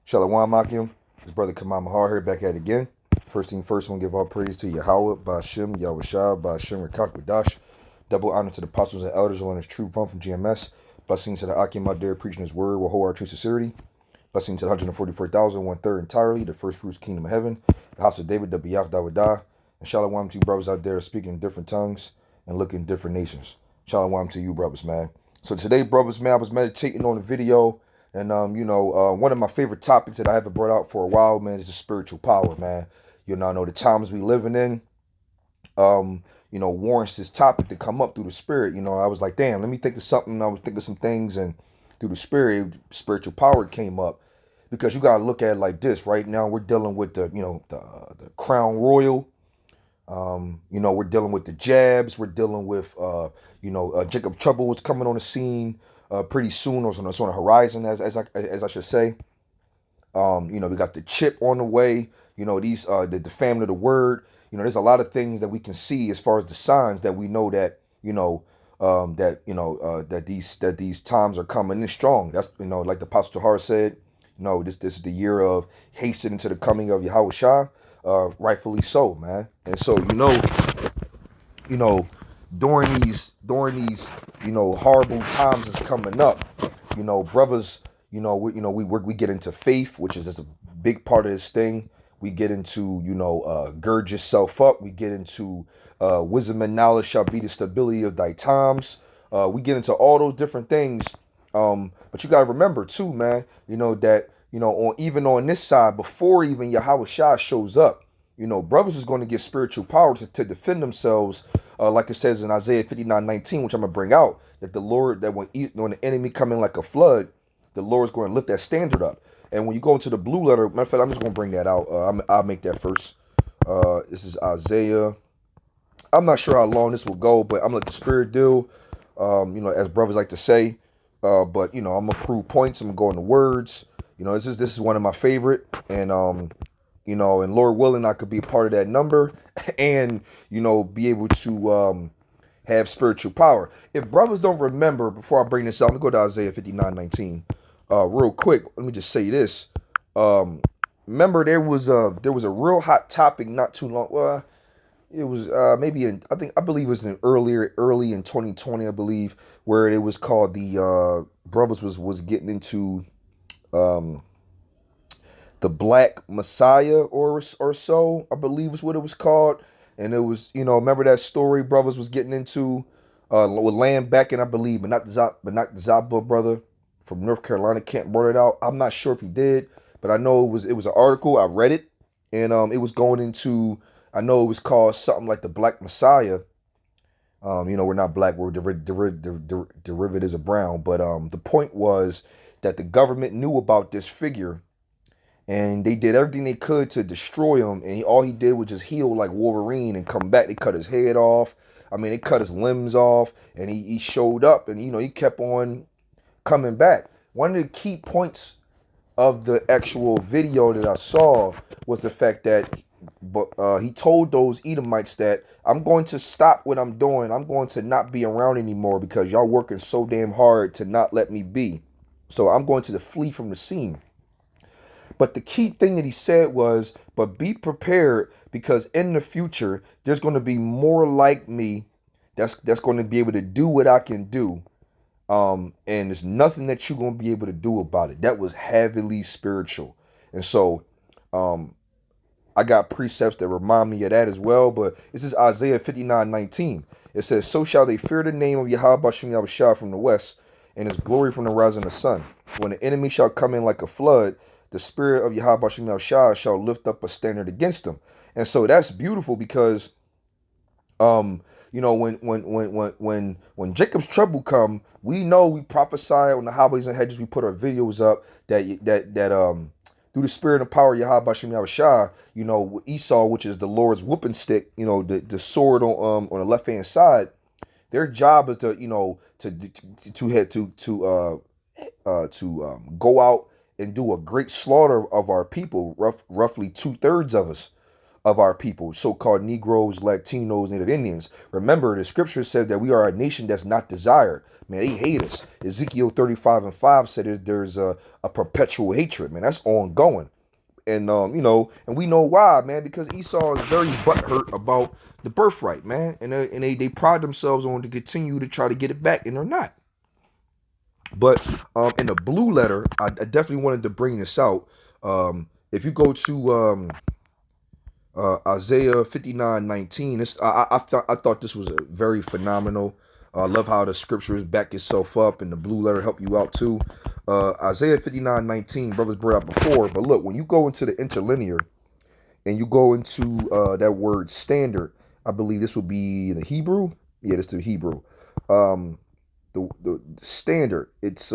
Shalom Makim, his brother Kamal Mahar here, back at it again. First thing first, I want to give all praise to Yahawah, Bahasham, Yahawashi, Bahasham, qadash. Double honor to the apostles and elders who learn his true from GMS. Blessings to the Akim out there preaching his word with whole heart, true sincerity. Blessings to the 144,000, 1/3 entirely, the first fruits kingdom of heaven, the house of David, the Biyaf Dawadah. And shalom to you brothers out there speaking in different tongues and looking in different nations. Shalom to you brothers, man. So today, brothers, man, I was meditating on a video. And, one of my favorite topics that I haven't brought out for a while, man, is the spiritual power, man. I know the times we living in, warrants this topic to come up through the spirit. I was like, damn, let me think of something. I was thinking of some things, and through the spirit, spiritual power came up. Because you got to look at it like this. Right now, we're dealing with the crown royal. We're dealing with the jabs. We're dealing with, Jacob Trouble was coming on the scene pretty soon, or it's on the horizon, as I should say. We got the chip on the way. These the family of the word. There's a lot of things that we can see as far as the signs that we know that that these times are coming in strong. That's like the Apostle Tahar said. This is the year of hastening to the coming of Yahawashi. Rightfully so, man. And so during these horrible times is coming up, brothers, we get into faith, which is just a big part of this thing. We get into gird yourself up. We get into wisdom and knowledge shall be the stability of thy times. We get into all those different things. But you got to remember too, man, that on this side, before even Yahawashi shows up, brothers is going to get spiritual power to defend themselves, like it says in Isaiah 59:19, which I'm going to bring out, that the Lord, that when the enemy come in like a flood, the Lord's going to lift that standard up. And when you go into the blue letter, matter of fact, I'm just going to bring that out. I'll make that first. This is Isaiah. I'm not sure how long this will go, but I'm going to let the spirit deal, as brothers like to say. But I'm going to prove points. I'm going to go into words. This is one of my favorite. And, and Lord willing, I could be a part of that number and, be able to have spiritual power. If brothers don't remember, before I bring this out, I'm going to go to Isaiah 59:19 real quick. Let me just say this. Remember, there was a real hot topic not too long. Well, it was I believe it was early in 2020, I believe, where it was called the brothers was getting into the Black Messiah or so, I believe is what it was called. And it was, remember that story brothers was getting into with land backing, I believe, but not the Zaba brother from North Carolina. Kent brought it out. I'm not sure if he did, but I know it was an article. I read it, and it was going into, I know it was called something like the Black Messiah. We're not black, we're derivatives of brown, but the point was that the government knew about this figure, and they did everything they could to destroy him. And all he did was just heal like Wolverine and come back. They cut his head off. I mean, they cut his limbs off, and he showed up, and he kept on coming back. One of the key points of the actual video that I saw was the fact that he told those Edomites that I'm going to stop what I'm doing. I'm going to not be around anymore because y'all working so damn hard to not let me be. So I'm going to flee from the scene. But the key thing that he said was, but be prepared, because in the future, there's going to be more like me that's going to be able to do what I can do. And there's nothing that you're going to be able to do about it. That was heavily spiritual. And so I got precepts that remind me of that as well. But this is Isaiah 59:19. It says, so shall they fear the name of Yahawashi from the west, and his glory from the rising of the sun. When the enemy shall come in like a flood, the spirit of Yahawashi shall lift up a standard against them. And so that's beautiful because when Jacob's trouble come, we know, we prophesy on the highways and hedges, we put our videos up that through the spirit and power of Yahawashi, Esau, which is the Lord's whooping stick, the sword on the left hand side, their job is to go out and do a great slaughter of our people, roughly 2/3 of us. of our people, so-called Negroes, Latinos, Native Indians. Remember, the scripture says that we are a nation that's not desired. Man, they hate us. Ezekiel 35:5 said that there's a perpetual hatred. Man, that's ongoing. And and we know why, man, because Esau is very butthurt about the birthright, man, and they pride themselves on to continue to try to get it back, and they're not. But in the blue letter, I definitely wanted to bring this out. If you go to Isaiah 59:19, I thought this was a very phenomenal. I love how the scriptures back itself up, and the blue letter help you out too. Isaiah 59:19, brothers brought out before, but look, when you go into the interlinear and you go into that word standard, I believe this will be the Hebrew. Yeah, this is the Hebrew. The standard, it's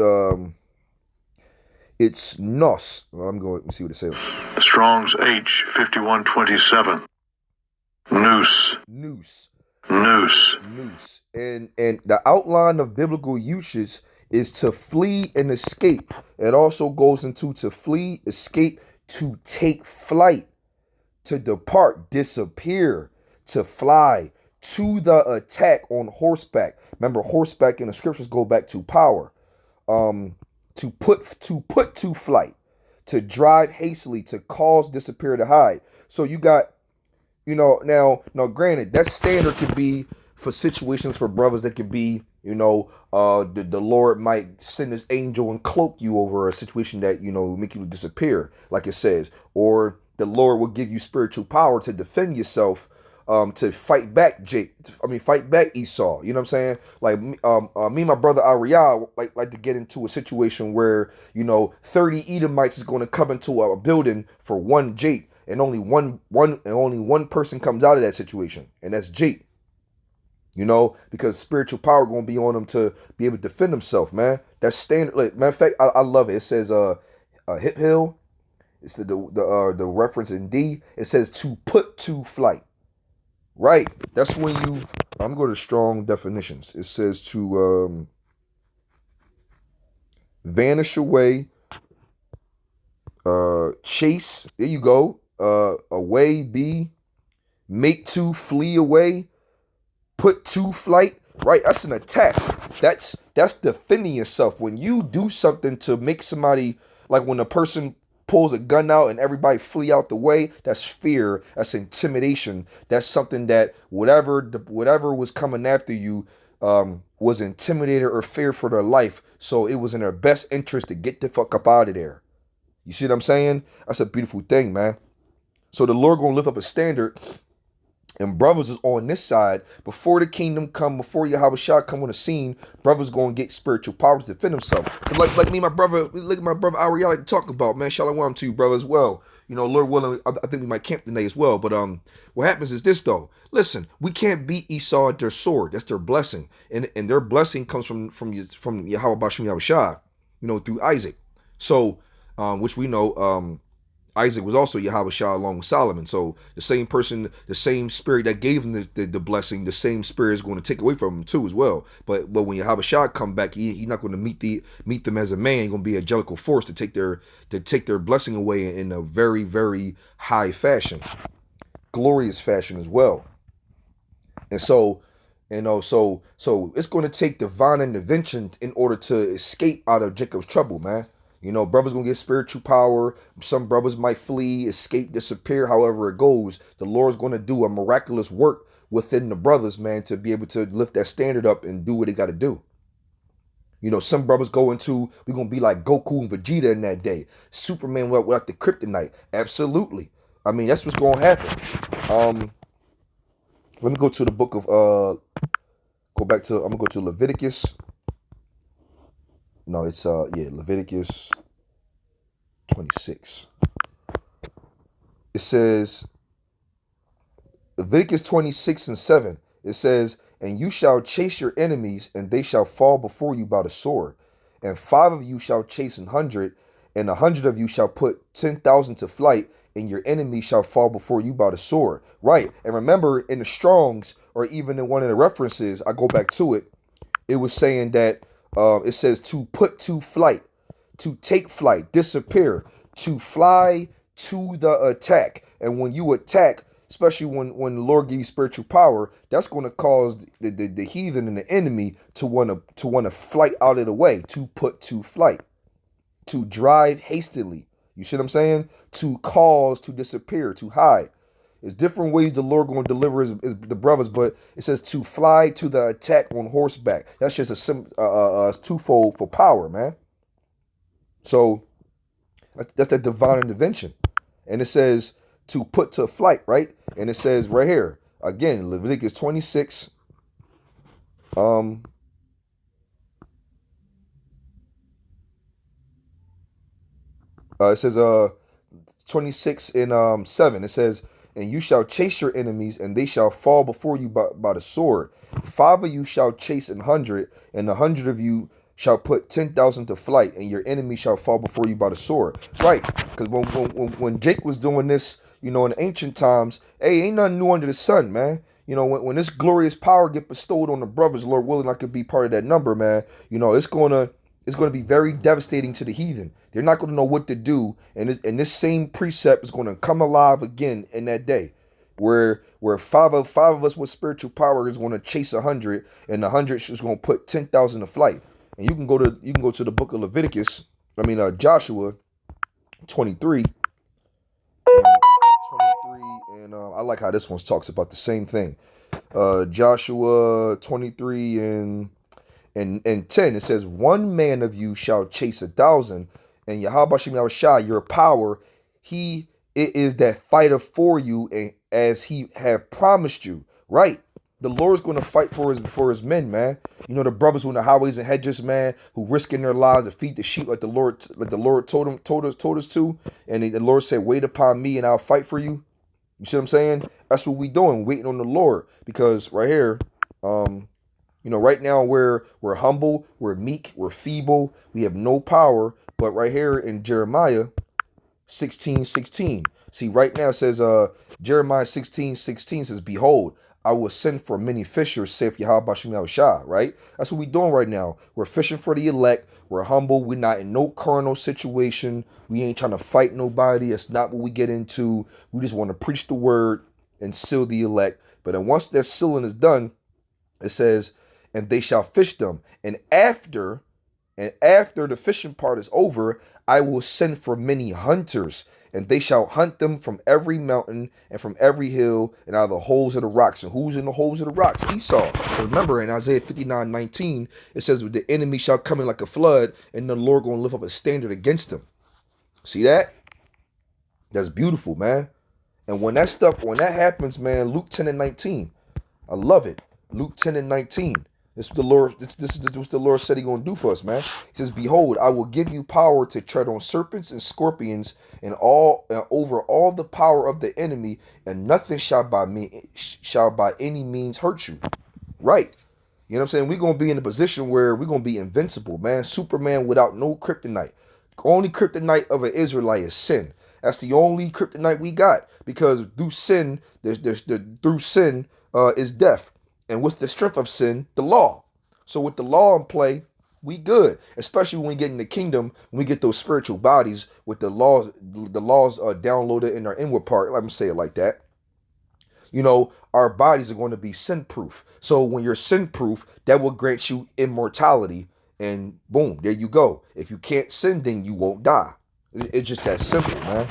nos. I'm going to see what it says. Strong's H 5127. Noose. Noose. Noose. Noose. And the outline of biblical usage is to flee and escape. It also goes into to flee, escape, to take flight, to depart, disappear, to fly, to the attack on horseback. Remember, horseback in the scriptures go back to power. To put to flight, to drive hastily, to cause, disappear, to hide. So you got, now granted, that standard could be for situations for brothers that could be, the Lord might send his angel and cloak you over a situation that, make you disappear, like it says, or the Lord will give you spiritual power to defend yourself, to fight back fight back Esau. You know what I'm saying? Like me and my brother Ariel like to get into a situation where 30 Edomites is going to come into a building for one Jake, and only one person comes out of that situation, and that's Jake. Because spiritual power going to be on him to be able to defend himself, man. That's standard. Like, matter of fact, I love it. It says hip hill. It's the reference in D. It says to put to flight. Right. That's when I'm going to strong definitions. It says to vanish away, chase. There you go. Away, be, make to, flee away, put to flight. Right. That's an attack. That's defending yourself. When you do something to make somebody, like when a person pulls a gun out and everybody flee out the way, that's fear, that's intimidation, that's something that whatever was coming after you was intimidated or feared for their life, so it was in their best interest to get the fuck up out of there. You see what I'm saying? That's a beautiful thing, man. So the Lord gonna lift up a standard, and brothers is on this side. Before the kingdom come, before Yahawashi come on the scene, brothers gonna get spiritual power to defend himself. Cause like me and my brother, look at my brother Ariel, like to talk about, man. Shalom to you, brother, as well. Lord willing, I think we might camp today as well. But what happens is this though. Listen, we can't beat Esau at their sword. That's their blessing, and their blessing comes from Yahawah Bahasham Yahawashi, through Isaac. So, which we know, Isaac was also Yahawashi along with Solomon. So the same person, the same spirit that gave him the blessing, the same spirit is going to take away from him too as well. But when Yahawashi come back, he's not going to meet them as a man. He's going to be a angelical force to take their blessing away in a very, very high fashion, glorious fashion as well. And so it's going to take divine intervention in order to escape out of Jacob's trouble, man. Brothers gonna get spiritual power. Some brothers might flee, escape, disappear. However it goes, the Lord's gonna do a miraculous work within the brothers, man, to be able to lift that standard up and do what they got to do. Some brothers we're gonna be like Goku and Vegeta in that day. Superman without the kryptonite. Absolutely. I mean, that's what's gonna happen. Let me go to the book of I'm gonna go to Leviticus. No, it's Leviticus 26. It says, Leviticus 26:7. It says, and you shall chase your enemies, and they shall fall before you by the sword. And 5 of you shall chase 100, and 100 of you shall put 10,000 to flight, and your enemy shall fall before you by the sword. Right. And remember, in the Strongs, or even in one of the references, I go back to it, it was saying that it says to put to flight, to take flight, disappear, to fly to the attack. And when you attack, especially when the Lord gives you spiritual power, that's going to cause the heathen and the enemy to want to flight out of the way, to put to flight, to drive hastily. You see what I'm saying? To cause to disappear, to hide. There's different ways the Lord going to deliver the brothers, but it says to fly to the attack on horseback. That's just a twofold for power, man. So that's that divine intervention. And it says to put to flight, right? And it says right here, again, Leviticus 26. It says 26 and 7. It says, and you shall chase your enemies, and they shall fall before you by the sword. 5 of you shall chase 100, and 100 of you shall put 10,000 to flight, and your enemy shall fall before you by the sword. Right, because when Jake was doing this, in ancient times, hey, ain't nothing new under the sun, man. When this glorious power get bestowed on the brothers, Lord willing, I could be part of that number, man. It's gonna be very devastating to the heathen. They're not gonna know what to do, and this same precept is gonna come alive again in that day, where five of us with spiritual power is gonna chase 100, and 100 is gonna put 10,000 to flight. And you can go to the book of Leviticus. Joshua 23. And I like how this one talks about the same thing. Joshua 23 and 10, it says, 1 man of you shall chase 1,000, and Yahawashi, your power, it is that fighter for you, and as he have promised you. Right? The Lord's going to fight for his men, man. The brothers who in the highways and hedges, man, who risking their lives to feed the sheep like the Lord told us to. And the Lord said, wait upon me and I'll fight for you. You see what I'm saying? That's what we doing, waiting on the Lord. Because right here, right now we're humble, we're meek, we're feeble, we have no power. But right here in Jeremiah 16:16, see, right now it says, Jeremiah 16:16 says, behold, I will send for many fishers, saith Yahawashi, right? That's what we're doing right now. We're fishing for the elect. We're humble. We're not in no carnal situation. We ain't trying to fight nobody. That's not what we get into. We just want to preach the word and seal the elect. But then once that sealing is done, it says, and they shall fish them. And after the fishing part is over, I will send for many hunters, and they shall hunt them from every mountain and from every hill and out of the holes of the rocks. And who's in the holes of the rocks? Esau. Remember in Isaiah 59:19, it says, the enemy shall come in like a flood, and the Lord going to lift up a standard against them. See that? That's beautiful, man. And when that happens, man, Luke 10:19, I love it. Luke 10:19. This is what the Lord. This is what the Lord said He gonna do for us, man. He says, "Behold, I will give you power to tread on serpents and scorpions, and over all the power of the enemy, and nothing shall by any means hurt you." Right? You know what I'm saying? We're gonna be in a position where we're gonna be invincible, man. Superman without no kryptonite. The only kryptonite of an Israelite is sin. That's the only kryptonite we got, because through sin, is death. And what's the strength of sin? The law. So with the law in play, we good. Especially when we get in the kingdom, when we get those spiritual bodies with the laws downloaded in our inward part. Let me say it like that. Our bodies are going to be sin proof. So when you're sin proof, that will grant you immortality. And boom, there you go. If you can't sin, then you won't die. It's just that simple, man.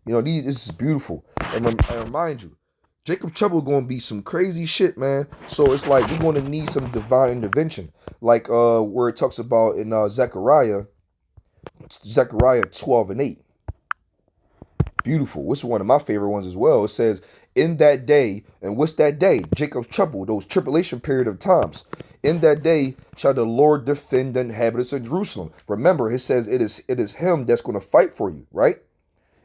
This is beautiful. And remind you, Jacob Trouble going to be some crazy shit, man. So it's like we're going to need some divine intervention. Like where it talks about in Zechariah 12:8. Beautiful. Which is one of my favorite ones as well. It says, in that day, and what's that day? Jacob's trouble, those tribulation period of times. In that day shall the Lord defend the inhabitants of Jerusalem. Remember, it says it is him that's going to fight for you, right?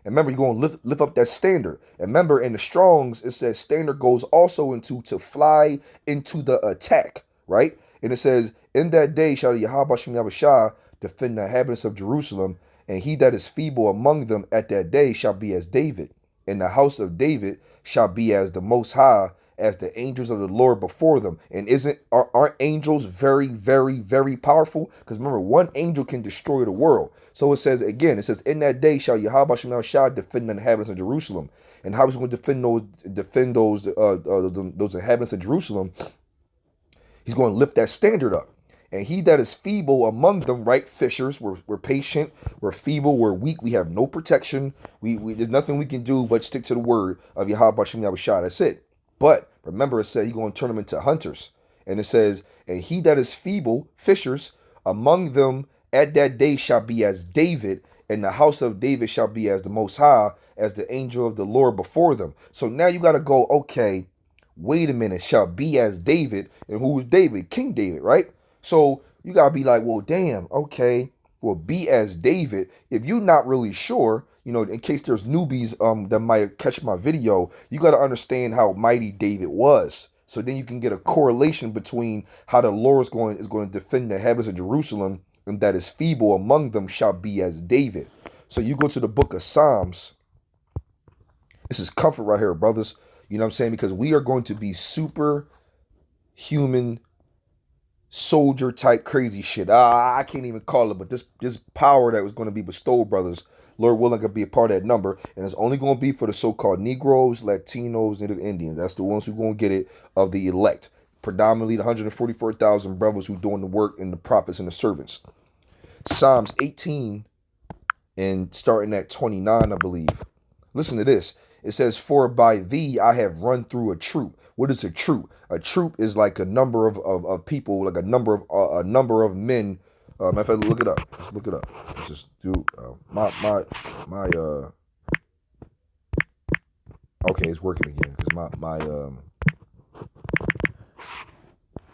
And remember, you're going to lift up that standard. And remember, in the Strongs, it says standard goes also into to fly into the attack, right? And it says, in that day shall the Yahawashi defend the inhabitants of Jerusalem, and he that is feeble among them at that day shall be as David, and the house of David shall be as the Most High, as the angels of the Lord before them. And aren't angels very, very, very powerful? Because remember, one angel can destroy the world. So it says again, it says, in that day shall Yahawashi defend the inhabitants of Jerusalem. And how he's going to defend those inhabitants of Jerusalem? He's going to lift that standard up. And he that is feeble among them, right? Fishers, we're patient, we're feeble, we're weak, we have no protection. There's nothing we can do but stick to the word of Yahawashi. That's it. But remember, it said he's going to turn them into hunters. And it says, and he that is feeble, fishers, among them at that day shall be as David, and the house of David shall be as the Most High, as the angel of the Lord before them. So now you got to go, okay, wait a minute, shall be as David. And who is David? King David, right? So you got to be like, well, damn, okay, well, be as David. If you're not really sure, in case there's newbies that might catch my video, you got to understand how mighty David was. So then you can get a correlation between how the Lord is going to defend the inhabitants of Jerusalem, and that is feeble among them shall be as David. So you go to the book of Psalms. This is comfort right here, brothers. You know what I'm saying? Because we are going to be superhuman soldier type crazy shit. I can't even call it, but this power that was going to be bestowed, brothers, Lord willing, could be a part of that number, and it's only going to be for the so-called Negroes, Latinos, Native Indians. That's the ones who are going to get it, of the elect. Predominantly the 144,000 brothers who doing the work, and the prophets and the servants. Psalms 18 and starting at 29, I believe. Listen to this. It says, for by thee I have run through a troop. What is a troop? A troop is like a number of people, like a number of men. Matter of fact, look it up. Let's look it up. Let's just do okay, it's working again because my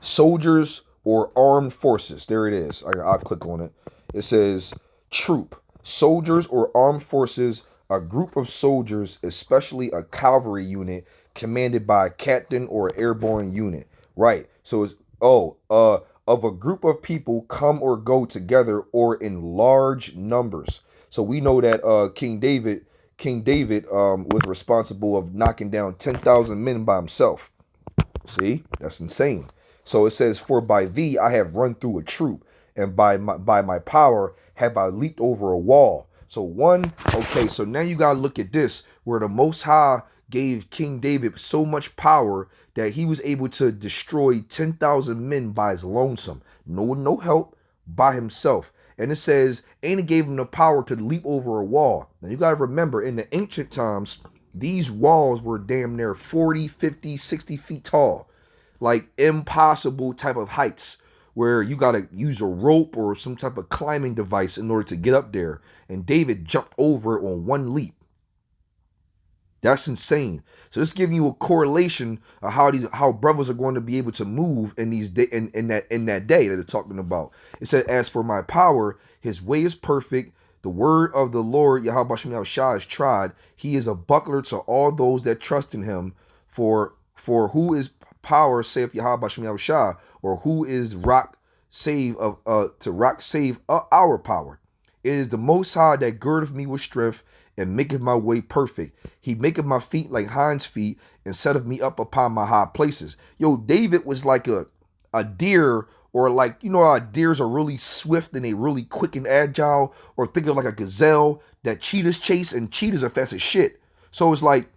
soldiers or armed forces. There it is. I'll click on it. It says troop, soldiers or armed forces, a group of soldiers, especially a cavalry unit commanded by a captain or airborne unit. Right. So it's of a group of people come or go together or in large numbers. So we know that King David was responsible of knocking down 10,000 men by himself. See, that's insane. So it says, for by thee I have run through a troop, and by my power have I leaped over a wall. So so now you gotta look at this, where the Most High gave King David so much power that he was able to destroy 10,000 men by his lonesome. No help, by himself. And it says, and he gave him the power to leap over a wall. Now you gotta remember, in the ancient times, these walls were damn near 40, 50, 60 feet tall. Like impossible type of heights, where you got to use a rope or some type of climbing device in order to get up there. And David jumped over it on one leap. That's insane. So this is giving you a correlation of how brothers are going to be able to move in that day that it's talking about. It said, as for my power, his way is perfect. The word of the Lord Yahawashi is tried. He is a buckler to all those that trust in him. For who is power, saith Yahawashi, or who is rock save our power? It is the Most High that girdeth me with strength and maketh my way perfect. He maketh my feet like hinds feet, and setteth me up upon my high places. Yo, David was like a deer, or like, how deers are really swift and they really quick and agile, or think of like a gazelle that cheetahs chase, and cheetahs are fast as shit. So it's like,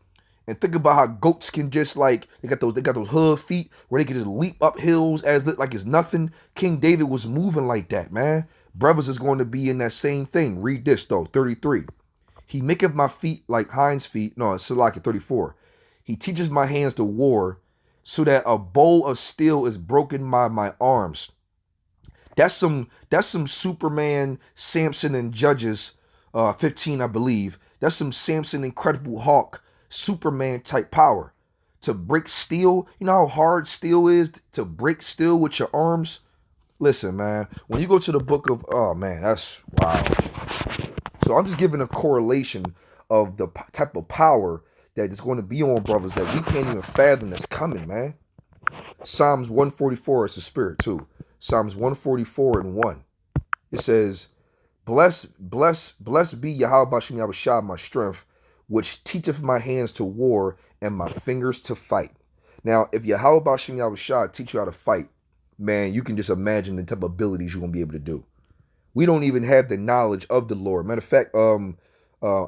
and think about how goats can just like, they got those hoof feet where they can just leap up hills like it's nothing. King David was moving like that, man. Brothers is going to be in that same thing. Read this though, 33. He maketh my feet like hinds feet. No, it's like 34. He teaches my hands to war, so that a bow of steel is broken by my arms. That's some Superman, Samson, and Judges 15, I believe. That's some Samson, Incredible Hulk, Superman type power. To break steel, you know how hard steel is to break steel with your arms? Listen, man, when you go to the book of, oh man, that's wow. So I'm just giving a correlation of the type of power that is going to be on brothers that we can't even fathom that's coming, man. Psalms 144 is the spirit too. Psalms 144 and 1. It says, blessed be Yahawashi, my strength, which teacheth my hands to war and my fingers to fight. Now, if Yahawah Bahasham Yahawashi teach you how to fight, man, you can just imagine the type of abilities you're gonna be able to do. We don't even have the knowledge of the Lord. Matter of fact, I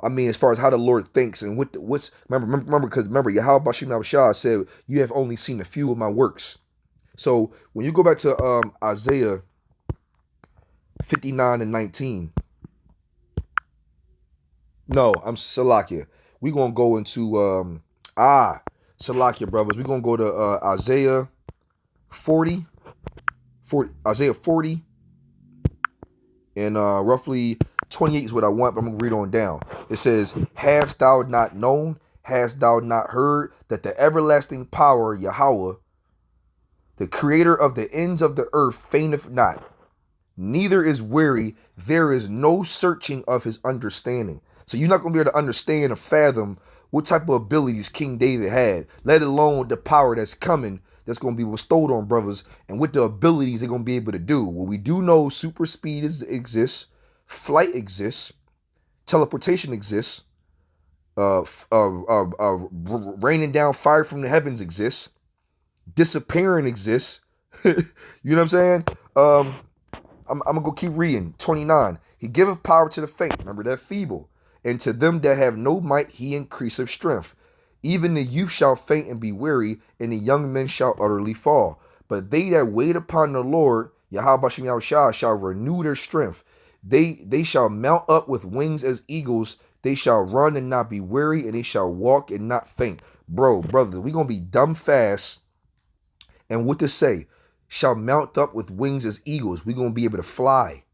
mean, as far as how the Lord thinks and what's because remember, Yahawah Bahasham Yahawashi said, "You have only seen a few of my works." So when you go back to Isaiah 59:19, no, I'm Salakia. We're gonna go into Salakia, brothers. We're gonna go to Isaiah 40, Isaiah 40, and roughly 28 is what I want, but I'm gonna read on down. It says, "Hast thou not known, hast thou not heard, that the everlasting power, Yahawah, the creator of the ends of the earth, fainteth not, neither is weary, there is no searching of his understanding." So you're not going to be able to understand or fathom what type of abilities King David had, let alone the power that's coming, that's going to be bestowed on brothers, and what the abilities they're going to be able to do. Well, we do know super speed exists, flight exists, teleportation exists, raining down fire from the heavens exists, disappearing exists. You know what I'm saying? I'm gonna go keep reading. 29. He giveth power to the faint. Remember that feeble. And to them that have no might, he increaseth strength. Even the youth shall faint and be weary, and the young men shall utterly fall. But they that wait upon the Lord, Yahawah Yahawashi, shall renew their strength. They shall mount up with wings as eagles. They shall run and not be weary, and they shall walk and not faint. Brother, we gonna be dumb fast. And what to say? Shall mount up with wings as eagles. We're going to be able to fly.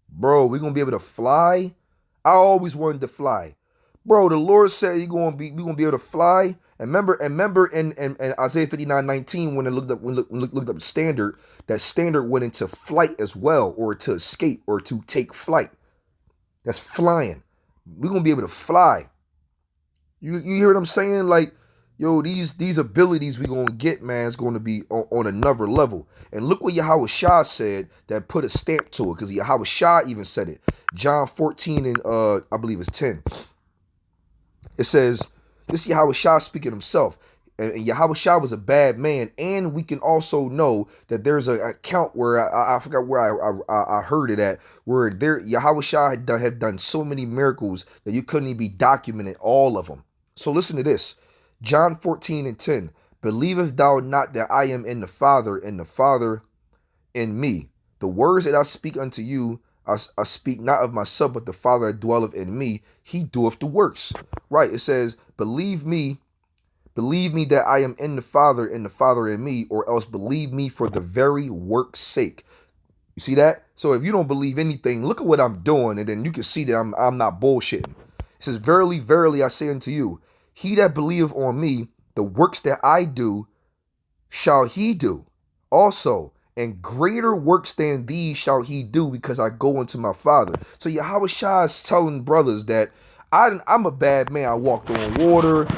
Bro, we're going to be able to fly. I always wanted to fly. Bro, the Lord said we're going to be able to fly. And remember in Isaiah 59:19, when it looked up the standard, that standard went into flight as well, or to escape, or to take flight. That's flying. We're going to be able to fly. You hear what I'm saying? Like, yo, these abilities we gonna get, man, is gonna be on another level. And look what Yahawashi said that put a stamp to it, because Yahawashi even said it. John 14 and I believe it's 10. It says, this is Yahawashi speaking himself. And Yahawashi was a bad man, and we can also know that there's an account where I forgot where I heard it at, where Yahawashi had done so many miracles that you couldn't even be documented all of them. So listen to this. John 14 and 10. Believest thou not that I am in the Father, and the Father in me? The words that I speak unto you, I speak not of myself, but the Father that dwelleth in me, he doeth the works. Right, it says, believe me that I am in the Father, and the Father in me, or else believe me for the very work's sake. You see that? So if you don't believe anything, look at what I'm doing, and then you can see that I'm not bullshitting. It says, verily, verily, I say unto you, he that believeth on me, the works that I do, shall he do also, and greater works than these shall he do, because I go unto my Father. So Yahawashi is telling brothers that I'm a bad man. I walked on water.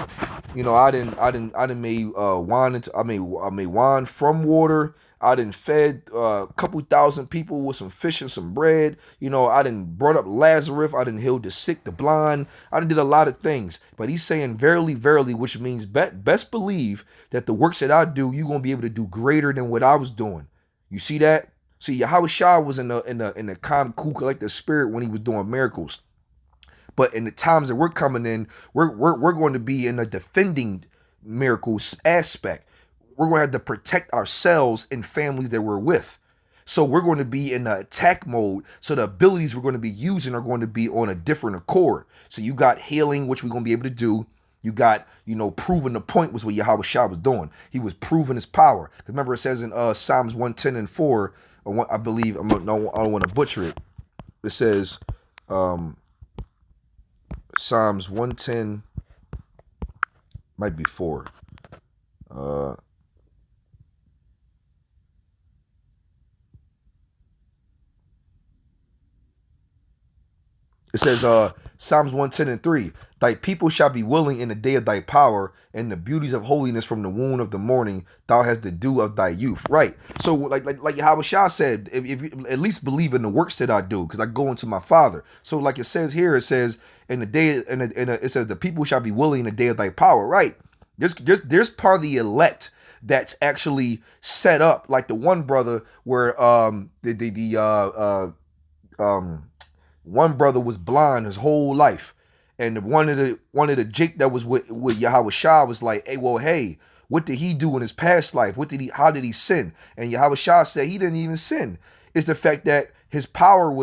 You know, I didn't made wine. I made wine from water. I didn't fed a couple thousand people with some fish and some bread. You know, I didn't brought up Lazarus. I didn't heal the sick, the blind. I done did a lot of things. But he's saying verily, verily, which means best believe that the works that I do, you're gonna be able to do greater than what I was doing. You see that? See, Yahawashi was in the calm, cool, collective spirit when he was doing miracles. But in the times that we're coming in, we're going to be in a defending miracles aspect. We're going to have to protect ourselves and families that we're with. So we're going to be in the attack mode. So the abilities we're going to be using are going to be on a different accord. So you got healing, which we're going to be able to do. You got, proving the point was what Yahawashi was doing. He was proving his power. Because remember, it says in Psalms 110 and 4, I believe, I don't want to butcher it. It says, Psalms 110 might be 4. It says Psalms 110 and 3. Thy people shall be willing in the day of thy power, and the beauties of holiness from the womb of the morning. Thou hast the dew of thy youth. Right. So like Yahawashi said, if you at least believe in the works that I do, because I go into my Father. So like it says here, it says in the day, it says the people shall be willing in the day of thy power. Right. There's part of the elect that's actually set up, like the one brother where one brother was blind his whole life, and one of the Jake that was with Yahawashi was like, hey, what did he do in his past life? How did he sin? And Yahawashi said he didn't even sin. It's the fact that his power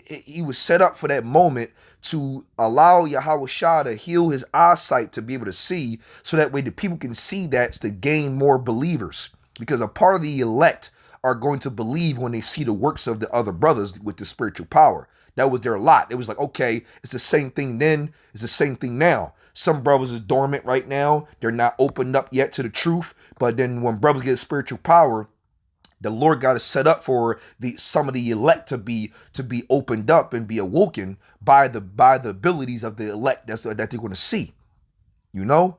he was set up for that moment to allow Yahawashi to heal his eyesight to be able to see, so that way the people can see that to gain more believers. Because a part of the elect are going to believe when they see the works of the other brothers with the spiritual power. That was their lot. It was like, okay, it's the same thing then, it's the same thing now. Some brothers is dormant right now. They're not opened up yet to the truth. But then when brothers get spiritual power, the Lord got to set up for some of the elect to be opened up and be awoken by the abilities of the elect that they're going to see. You know,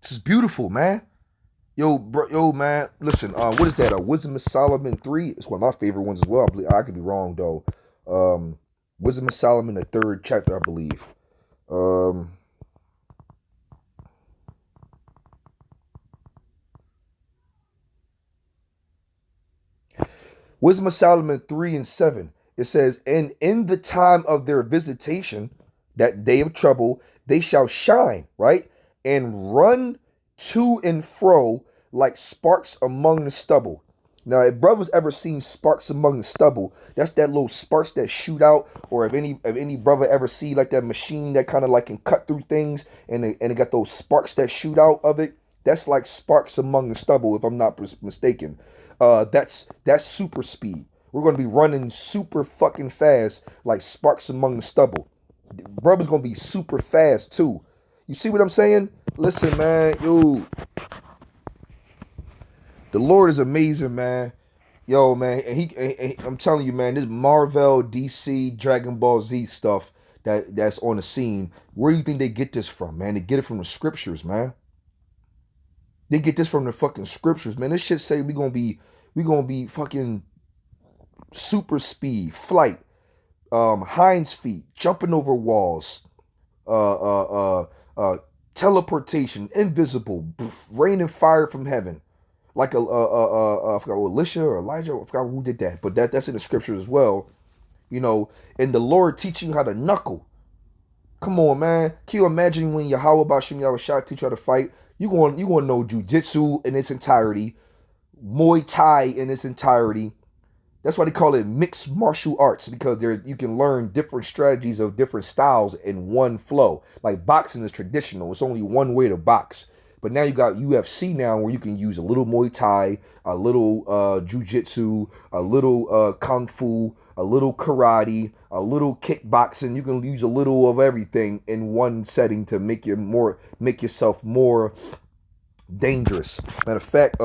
this is beautiful, man. Yo, man. Listen, what is that? Wisdom of Solomon 3. It's one of my favorite ones as well. I could be wrong though. Wisdom of Solomon, the 3rd chapter, I believe. Wisdom of Solomon 3 and 7. It says, and in the time of their visitation, that day of trouble, they shall shine, right? And run to and fro like sparks among the stubble. Now, if brothers ever seen sparks among the stubble, that's that little sparks that shoot out. Or if any brother ever see like that machine that kind of like can cut through things, and it got those sparks that shoot out of it, that's like sparks among the stubble, if I'm not mistaken. That's super speed. We're going to be running super fucking fast like sparks among the stubble. Brother's going to be super fast too. You see what I'm saying? Listen, man, yo, the Lord is amazing, man. Yo, man, and I'm telling you, man, this Marvel, DC, Dragon Ball Z stuff that's on the scene, where do you think they get this from, man? They get it from the scriptures, man. They get this from the fucking scriptures, man. This shit say we gonna be fucking super speed, flight, hinds feet, jumping over walls, teleportation, invisible, rain and fire from heaven. Like I forgot Elisha or Elijah, I forgot who did that, but that's in the scriptures as well. You know, and the Lord teaching you how to knuckle. Come on, man. Can you imagine when Yahawah Bahasham Yahawashi teach you how to fight? You going to know jujitsu in its entirety, Muay Thai in its entirety. That's why they call it mixed martial arts, because you can learn different strategies of different styles in one flow. Like boxing is traditional. It's only one way to box. But now you got UFC now, where you can use a little Muay Thai, a little Jiu-Jitsu, a little Kung Fu, a little karate, a little kickboxing. You can use a little of everything in one setting to make yourself more dangerous. Matter of fact,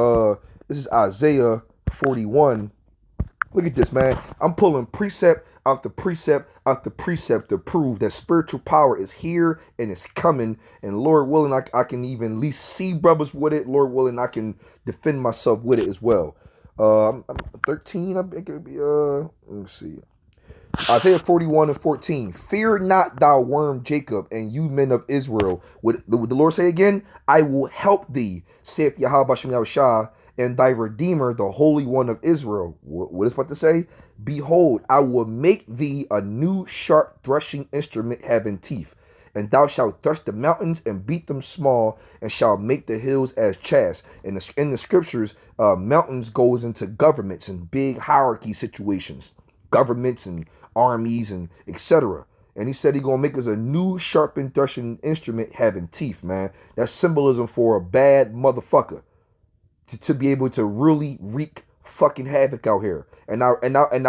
this is Isaiah 41. Look at this, man. I'm pulling precept after precept after precept to prove that spiritual power is here and it's coming. And Lord willing, I can even at least see brothers with it. Lord willing, I can defend myself with it as well. I'm 13. I think it could be, let me see. Isaiah 41 and 14. Fear not, thou worm Jacob, and you men of Israel. Would the Lord say again? I will help thee, saith Yahawah Bahasham Yahawashi, and thy Redeemer, the Holy One of Israel. What is about to say? Behold, I will make thee a new sharp threshing instrument having teeth, and thou shalt thresh the mountains and beat them small, and shalt make the hills as chaff. In the scriptures, mountains goes into governments and big hierarchy situations, governments and armies and etc. And he said he gonna make us a new sharpened threshing instrument having teeth, man. That's symbolism for a bad motherfucker. To be able to really wreak fucking havoc out here. And I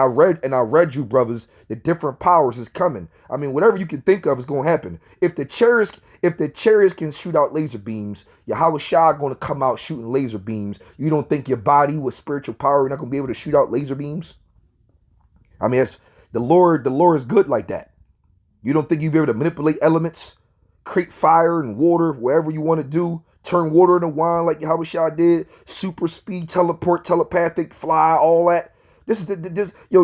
read you, brothers, the different powers is coming. I mean, whatever you can think of is gonna happen. If the chariots can shoot out laser beams, Yahawashi gonna come out shooting laser beams. You don't think your body with spiritual power you're not gonna be able to shoot out laser beams? I mean, it's the Lord is good like that. You don't think you'll be able to manipulate elements, create fire and water, wherever you want to do, turn water into wine like Yahawashi did, super speed, teleport, telepathic, fly, all that. The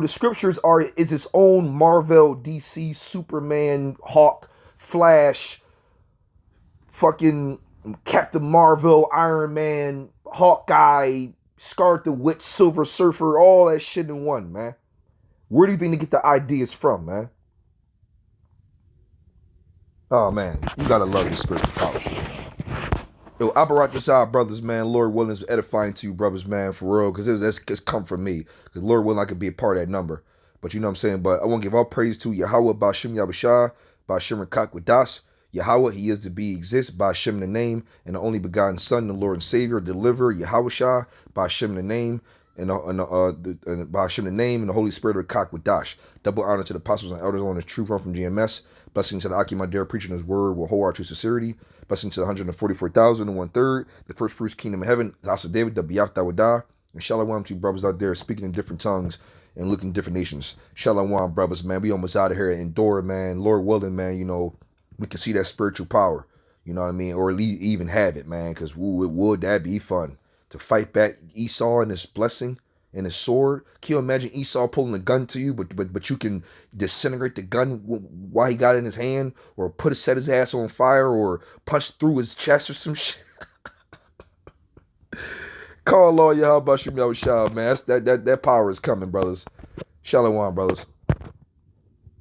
scriptures is its own Marvel, DC, Superman, Hawk, Flash, fucking Captain Marvel, Iron Man, Hawkeye, Scarlet the Witch, Silver Surfer, all that shit in one, man. Where do you think they get the ideas from, man? Oh man, you gotta love this spiritual policy. Yo, I'll brought this out, brothers, man. Lord willing, is edifying to you, brothers, man, for real, because it's come from me. Because Lord willing, I could be a part of that number. But you know what I'm saying? But I want to give all praise to Yahawah, Bahasham Yahawashi, Bahasham qadash. Yahawah, he is to be, exists, Bahasham the name, and the only begotten Son, the Lord and Savior, deliverer, Yahawashi, Bahasham the name, and Bahasham the name, and the Holy Spirit of qadash. Double honor to the apostles and elders on his true run from GMS. Blessing to the Aki, my dear, preaching his word with whole heart, true sincerity. Blessing to the 144,000 and 1/3, the first fruits kingdom of heaven, the house of David, the Biyach Dawadah, and Shalom to you brothers out there speaking in different tongues and looking in different nations. Shalom, brothers, man. We almost out of here in Dora, man. Lord willing, man, you know, we can see that spiritual power, you know what I mean? Or even have it, man, because would that be fun to fight back Esau and his blessing and his sword? Can you imagine Esau pulling a gun to you, but you can disintegrate the gun while he got it in his hand, or set his ass on fire, or punch through his chest or some shit? Call Lord Yahawashi, man. That power is coming, brothers. Shalom, brothers.